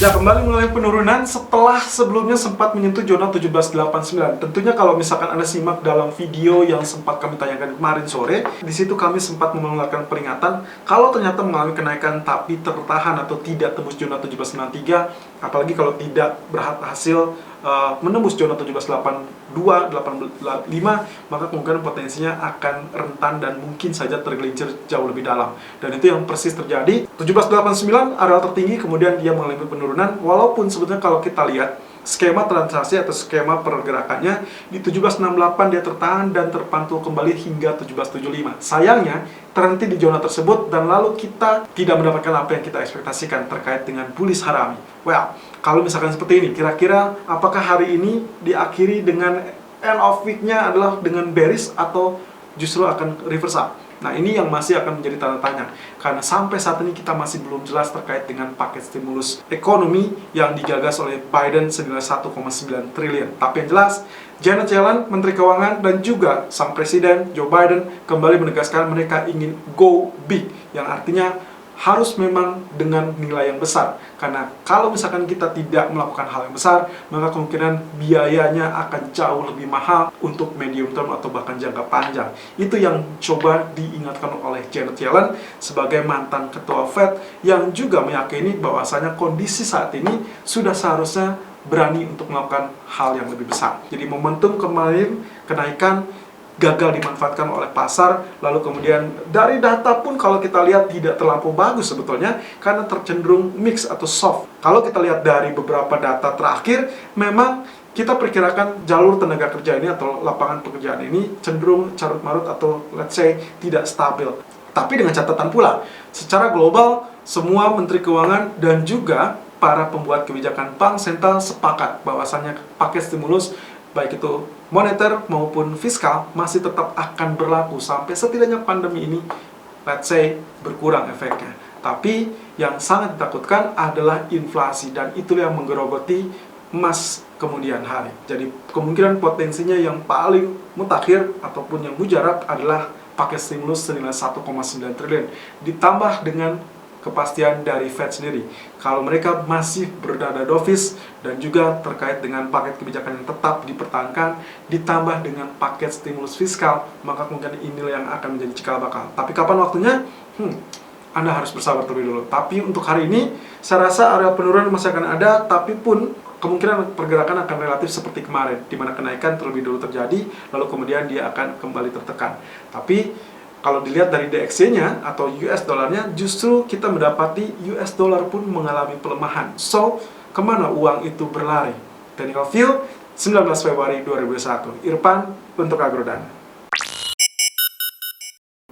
Ya, kembali mengalami penurunan setelah sebelumnya sempat menyentuh zona 1789. Tentunya kalau misalkan Anda simak dalam video yang sempat kami tanyakan kemarin sore, di situ kami sempat mengeluarkan peringatan kalau ternyata mengalami kenaikan tapi tertahan atau tidak tembus zona 1793, apalagi kalau tidak berhasil menembus zona 1782, 85, maka kemungkinan potensinya akan rentan dan mungkin saja tergelincir jauh lebih dalam. Dan itu yang persis terjadi. 1789 areal tertinggi, kemudian dia mengalami penurunan, walaupun sebetulnya kalau kita lihat skema transaksi atau skema pergerakannya di 1768 dia tertahan dan terpantul kembali hingga 1775. Sayangnya terhenti di zona tersebut dan lalu kita tidak mendapatkan apa yang kita ekspektasikan terkait dengan bullish harami. Well, kalau misalkan seperti ini, kira-kira apakah hari ini diakhiri dengan end of week-nya adalah dengan bearish atau justru akan reverse up? Nah, ini yang masih akan menjadi tanda tanya, karena sampai saat ini kita masih belum jelas terkait dengan paket stimulus ekonomi yang digagas oleh Biden senilai 1,9 triliun. Tapi yang jelas, Janet Yellen, Menteri Keuangan, dan juga sang Presiden Joe Biden kembali menegaskan mereka ingin go big, yang artinya harus memang dengan nilai yang besar. Karena kalau misalkan kita tidak melakukan hal yang besar, maka kemungkinan biayanya akan jauh lebih mahal untuk medium term atau bahkan jangka panjang. Itu yang coba diingatkan oleh Janet Yellen sebagai mantan ketua Fed, yang juga meyakini bahwasanya kondisi saat ini sudah seharusnya berani untuk melakukan hal yang lebih besar. Jadi momentum kemarin kenaikan gagal dimanfaatkan oleh pasar, lalu kemudian dari data pun kalau kita lihat tidak terlampau bagus sebetulnya, karena tercenderung mix atau soft. Kalau kita lihat dari beberapa data terakhir, memang kita perkirakan jalur tenaga kerja ini atau lapangan pekerjaan ini cenderung carut-marut atau let's say tidak stabil. Tapi dengan catatan pula, secara global semua menteri keuangan dan juga para pembuat kebijakan bank sentral sepakat bahwasannya paket stimulus baik itu moneter maupun fiskal masih tetap akan berlaku sampai setidaknya pandemi ini let's say berkurang efeknya. Tapi yang sangat ditakutkan adalah inflasi, dan itulah yang menggerogoti emas kemudian hari. Jadi kemungkinan potensinya yang paling mutakhir ataupun yang mujarab adalah paket stimulus senilai 1,9 triliun ditambah dengan kepastian dari Fed sendiri. Kalau mereka masih berdada dovish dan juga terkait dengan paket kebijakan yang tetap dipertahankan ditambah dengan paket stimulus fiskal, maka mungkin inilah yang akan menjadi cikal bakal. Tapi kapan waktunya? Anda harus bersabar terlebih dulu. Tapi untuk hari ini, saya rasa area penurunan masih akan ada, tapi pun kemungkinan pergerakan akan relatif seperti kemarin, di mana kenaikan terlebih dulu terjadi, lalu kemudian dia akan kembali tertekan. Tapi kalau dilihat dari DXY-nya atau US dollarnya, justru kita mendapati US dollar pun mengalami pelemahan. So, kemana uang itu berlari? Technical View, 19 Februari 2021. Irfan untuk Agrodan.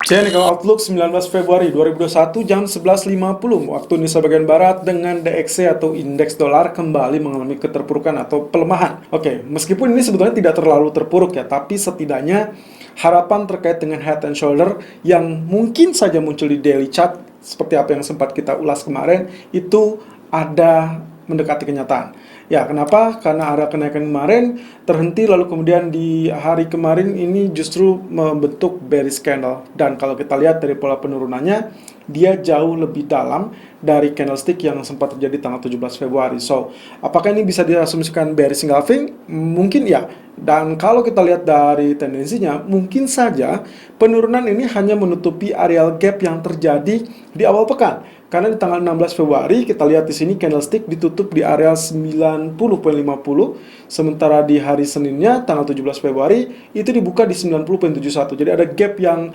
Technical Outlook 19 Februari 2021 jam 11.50 waktu Indonesia bagian Barat, dengan DXY atau indeks dolar kembali mengalami keterpurukan atau pelemahan. Oke, meskipun ini sebetulnya tidak terlalu terpuruk ya, tapi setidaknya harapan terkait dengan head and shoulder yang mungkin saja muncul di daily chart seperti apa yang sempat kita ulas kemarin itu ada mendekati kenyataan. Ya, kenapa? Karena area kenaikan kemarin terhenti, lalu kemudian di hari kemarin ini justru membentuk bearish candle. Dan kalau kita lihat dari pola penurunannya, dia jauh lebih dalam dari candlestick yang sempat terjadi tanggal 17 Februari. So, apakah ini bisa diasumsikan bearish engulfing? Mungkin ya. Dan kalau kita lihat dari tendensinya, mungkin saja penurunan ini hanya menutupi areal gap yang terjadi di awal pekan. Karena di tanggal 16 Februari kita lihat di sini candlestick ditutup di area 90.50, sementara di hari Seninnya tanggal 17 Februari itu dibuka di 90.71. Jadi ada gap yang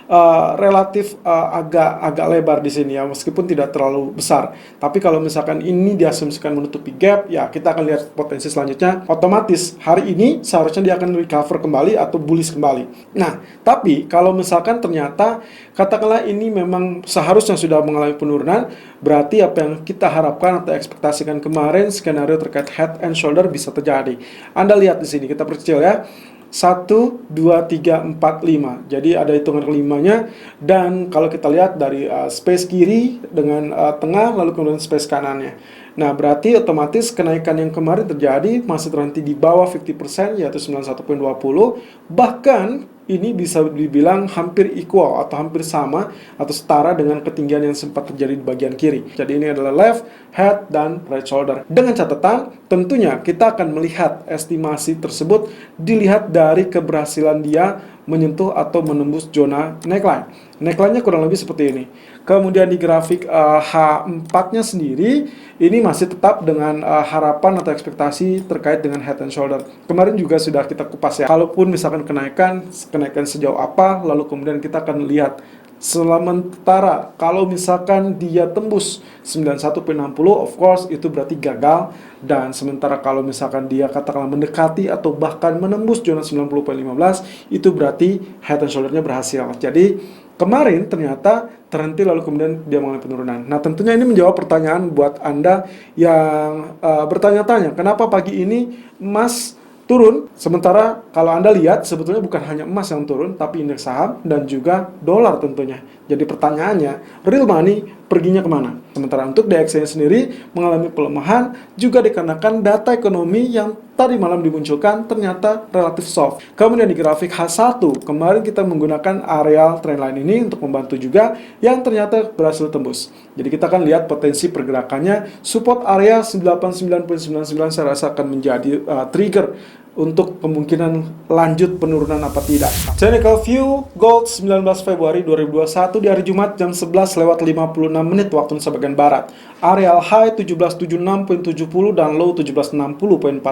relatif agak lebar di sini ya, meskipun tidak terlalu besar. Tapi kalau misalkan ini diasumsikan menutupi gap, ya kita akan lihat potensi selanjutnya. Otomatis hari ini seharusnya dia akan recover kembali atau bullish kembali. Nah, tapi kalau misalkan ternyata katakanlah ini memang seharusnya sudah mengalami penurunan, berarti apa yang kita harapkan atau ekspektasikan kemarin, skenario terkait head and shoulder bisa terjadi. Anda lihat di sini, kita perkecil ya. 1, 2, 3, 4, 5. Jadi ada hitungan kelimanya. Dan kalau kita lihat dari space kiri dengan tengah, lalu kemudian space kanannya. Nah, berarti otomatis kenaikan yang kemarin terjadi masih terhenti di bawah 50%, yaitu 91.20. Bahkan ini bisa dibilang hampir equal atau hampir sama atau setara dengan ketinggian yang sempat terjadi di bagian kiri. Jadi ini adalah left, head, dan right shoulder. Dengan catatan, tentunya kita akan melihat estimasi tersebut dilihat dari keberhasilan dia menyentuh atau menembus zona neckline. Neckline-nya kurang lebih seperti ini. Kemudian di grafik H4-nya sendiri, ini masih tetap dengan harapan atau ekspektasi terkait dengan head and shoulder. Kemarin juga sudah kita kupas ya. Kalaupun misalkan kenaikan sejauh apa, lalu kemudian kita akan lihat. Sementara kalau misalkan dia tembus 91.60, of course itu berarti gagal. Dan sementara kalau misalkan dia katakanlah mendekati atau bahkan menembus zona 90.15, itu berarti head and shoulder-nya berhasil. Jadi kemarin ternyata terhenti lalu kemudian dia mengalami penurunan. Nah, tentunya ini menjawab pertanyaan buat Anda yang bertanya-tanya, kenapa pagi ini emas turun, sementara kalau Anda lihat sebetulnya bukan hanya emas yang turun, tapi indeks saham dan juga dolar tentunya. Jadi pertanyaannya, real money perginya kemana? Sementara untuk DXY sendiri mengalami pelemahan juga dikarenakan data ekonomi yang tadi malam dimunculkan ternyata relatif soft. Kemudian di grafik H1, kemarin kita menggunakan areal trendline ini untuk membantu juga yang ternyata berhasil tembus. Jadi kita akan lihat potensi pergerakannya, support area 99.99 saya rasa akan menjadi trigger untuk kemungkinan lanjut penurunan apa tidak. Technical view gold 19 Februari 2021 di hari Jumat jam 11:56 waktu Indonesia bagian barat. Areal high 1776.70 dan low 1760.40.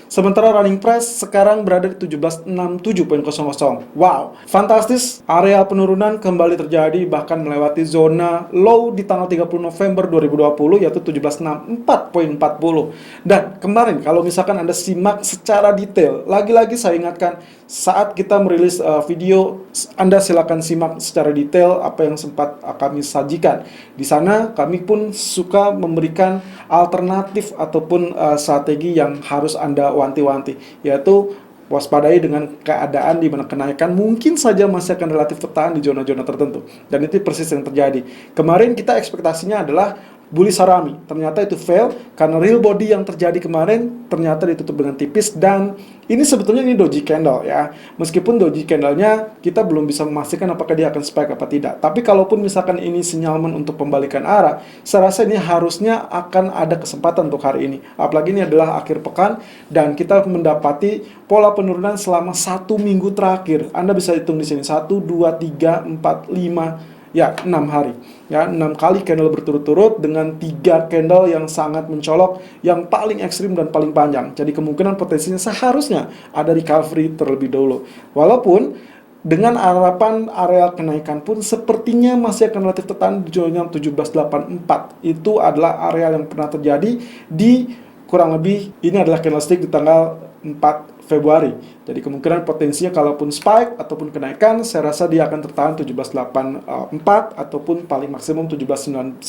Sementara running price sekarang berada di 1767.00. Wow, fantastis. Areal penurunan kembali terjadi bahkan melewati zona low di tanggal 30 November 2020 yaitu 1764.40. Dan kemarin kalau misalkan Anda simak secara detail, lagi-lagi saya ingatkan saat kita merilis video, Anda silakan simak secara detail apa yang sempat kami sajikan. Di sana kami pun suka memberikan alternatif ataupun strategi yang harus Anda wanti-wanti, yaitu waspadai dengan keadaan di mana kenaikan mungkin saja masih akan relatif tertahan di zona-zona tertentu. Dan itu persis yang terjadi. Kemarin kita ekspektasinya adalah bullish harami, ternyata itu fail karena real body yang terjadi kemarin ternyata ditutup dengan tipis. Dan ini sebetulnya ini doji candle ya, meskipun doji candlenya kita belum bisa memastikan apakah dia akan spike apa tidak. Tapi kalaupun misalkan ini sinyalmen untuk pembalikan arah, saya rasa ini harusnya akan ada kesempatan untuk hari ini. Apalagi ini adalah akhir pekan dan kita mendapati pola penurunan selama 1 minggu terakhir. Anda bisa hitung di sini 1, 2, 3, 4, 5. Ya, 6 hari. Ya, 6 kali candle berturut-turut dengan 3 candle yang sangat mencolok, yang paling ekstrim dan paling panjang. Jadi kemungkinan potensinya seharusnya ada recovery terlebih dahulu. Walaupun dengan harapan area kenaikan pun sepertinya masih akan relatif tertahan di zona 1784. Itu adalah area yang pernah terjadi di kurang lebih, ini adalah candlestick di tanggal 4 Februari. Jadi kemungkinan potensinya kalaupun spike ataupun kenaikan, saya rasa dia akan tertahan 1784 ataupun paling maksimum 1791.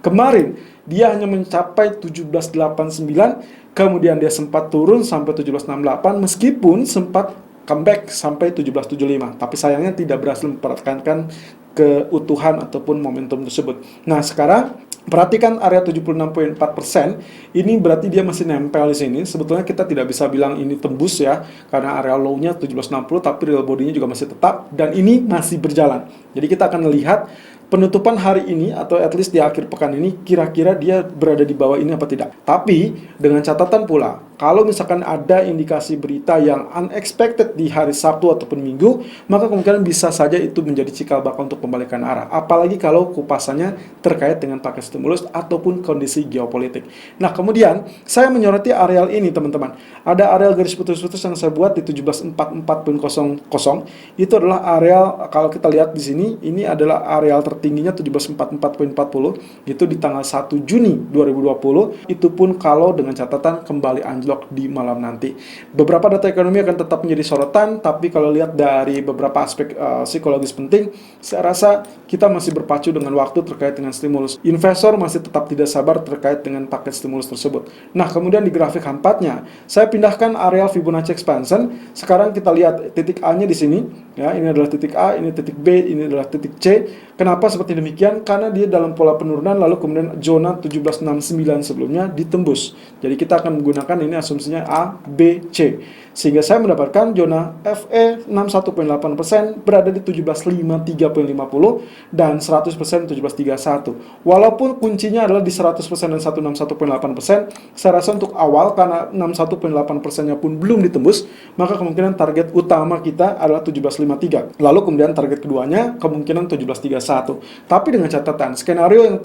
Kemarin dia hanya mencapai 1789, kemudian dia sempat turun sampai 1768 meskipun sempat comeback sampai 1775. Tapi sayangnya tidak berhasil mempertahankan keutuhan ataupun momentum tersebut. Nah, sekarang perhatikan area 76.4%, ini berarti dia masih nempel di sini. Sebetulnya kita tidak bisa bilang ini tembus ya, karena area low-nya 1760, tapi real body-nya juga masih tetap, dan ini masih berjalan. Jadi kita akan lihat penutupan hari ini, atau at least di akhir pekan ini, kira-kira dia berada di bawah ini apa tidak. Tapi, dengan catatan pula, kalau misalkan ada indikasi berita yang unexpected di hari Sabtu ataupun Minggu, maka kemungkinan bisa saja itu menjadi cikal bakal untuk pembalikan arah. Apalagi kalau kupasannya terkait dengan paket stimulus ataupun kondisi geopolitik. Nah, kemudian saya menyoroti areal ini, teman-teman. Ada areal garis putus-putus yang saya buat di 1744.00. Itu adalah areal, kalau kita lihat di sini, ini adalah areal tertingginya 1744.40. Itu di tanggal 1 Juni 2020. Itu pun kalau dengan catatan kembali anjlok di malam nanti. Beberapa data ekonomi akan tetap menjadi sorotan, tapi kalau lihat dari beberapa aspek psikologis penting, saya rasa kita masih berpacu dengan waktu terkait dengan stimulus. Investor masih tetap tidak sabar terkait dengan paket stimulus tersebut. Nah, kemudian di grafik H4-nya, saya pindahkan area Fibonacci expansion. Sekarang kita lihat titik A-nya di sini. Ya, ini adalah titik A, ini titik B, ini adalah titik C. Kenapa seperti demikian? Karena dia dalam pola penurunan, lalu kemudian zona 1769 sebelumnya ditembus. Jadi kita akan menggunakan ini asumsinya A, B, C. Sehingga saya mendapatkan zona FE 61,8% berada di 1753,50 dan 100% 1731. Walaupun kuncinya adalah di 100% dan 161,8%, saya rasa untuk awal karena 61,8%-nya pun belum ditembus, maka kemungkinan target utama kita adalah 1753. Lalu kemudian target keduanya kemungkinan 1731. Tapi dengan catatan, skenario yang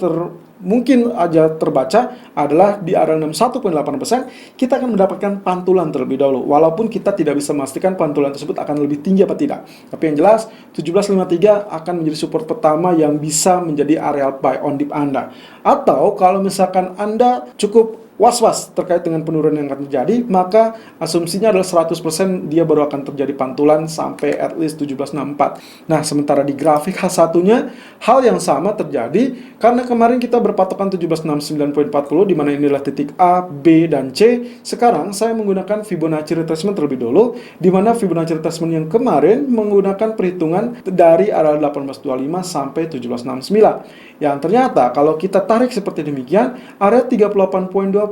mungkin aja terbaca adalah di area 61,8%, kita akan mendapatkan pantulan terlebih dahulu. Walaupun kita tidak bisa memastikan pantulan tersebut akan lebih tinggi apa tidak. Tapi yang jelas, 1753 akan menjadi support pertama yang bisa menjadi area buy on dip Anda. Atau kalau misalkan Anda cukup was-was terkait dengan penurunan yang akan terjadi, maka asumsinya adalah 100% dia baru akan terjadi pantulan sampai at least 1764. Nah, sementara di grafik H1-nya, hal yang sama terjadi karena kemarin kita berpatokan 1769.40, di mana inilah titik A, B, dan C. Sekarang saya menggunakan Fibonacci retracement terlebih dahulu, di mana Fibonacci retracement yang kemarin menggunakan perhitungan dari area 1825 sampai 1769. Yang ternyata kalau kita tarik seperti demikian, area 38,2%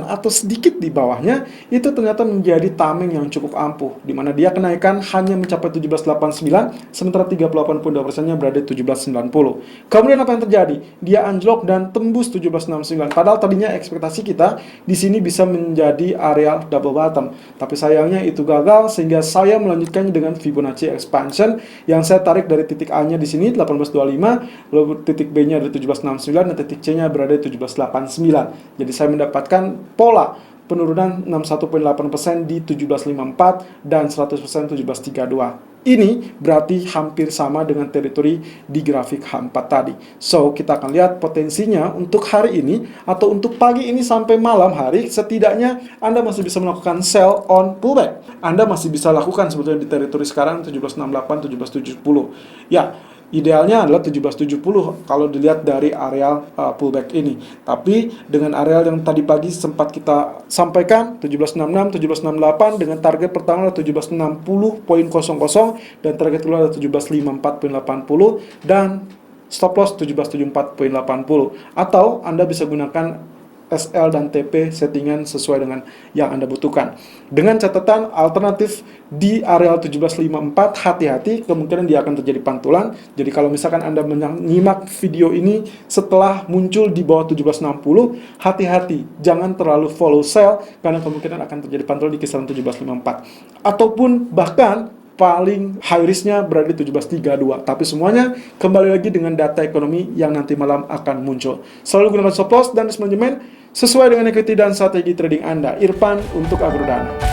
atau sedikit di bawahnya itu ternyata menjadi tameng yang cukup ampuh, di mana dia kenaikan hanya mencapai 1789, sementara 38,2%-nya berada di 1790. Kemudian apa yang terjadi? Dia anjlok dan tembus 1769. Padahal tadinya ekspektasi kita di sini bisa menjadi area double bottom, tapi sayangnya itu gagal, sehingga saya melanjutkannya dengan Fibonacci expansion yang saya tarik dari titik A-nya di sini 1825, lalu titik B-nya ada 1769 dan titik C-nya berada di 1789. Jadi saya mendapatkan pola penurunan 61,8% di 1754 dan 100% 1732. Ini berarti hampir sama dengan teritori di grafik H4 tadi. So, kita akan lihat potensinya untuk hari ini atau untuk pagi ini sampai malam hari, setidaknya Anda masih bisa melakukan sell on pullback. Anda masih bisa lakukan sebetulnya di teritori sekarang 1768, 1770. Ya, idealnya adalah 1770 kalau dilihat dari areal pullback ini. Tapi dengan areal yang tadi pagi sempat kita sampaikan 1766, 1768 dengan target pertama adalah 1760.00 dan target kedua adalah 1754.80 dan stop loss 1774.80. Atau Anda bisa gunakan SL dan TP settingan sesuai dengan yang Anda butuhkan. Dengan catatan alternatif di areal 1754, hati-hati, kemungkinan dia akan terjadi pantulan. Jadi kalau misalkan Anda menyimak video ini setelah muncul di bawah 1760, hati-hati, jangan terlalu follow sell karena kemungkinan akan terjadi pantulan di kisaran 1754. Ataupun bahkan paling high risk-nya berada di 1732. Tapi semuanya kembali lagi dengan data ekonomi yang nanti malam akan muncul. Selalu gunakan stop loss dan risk management sesuai dengan equity dan strategi trading Anda. Irfan untuk Agrodana.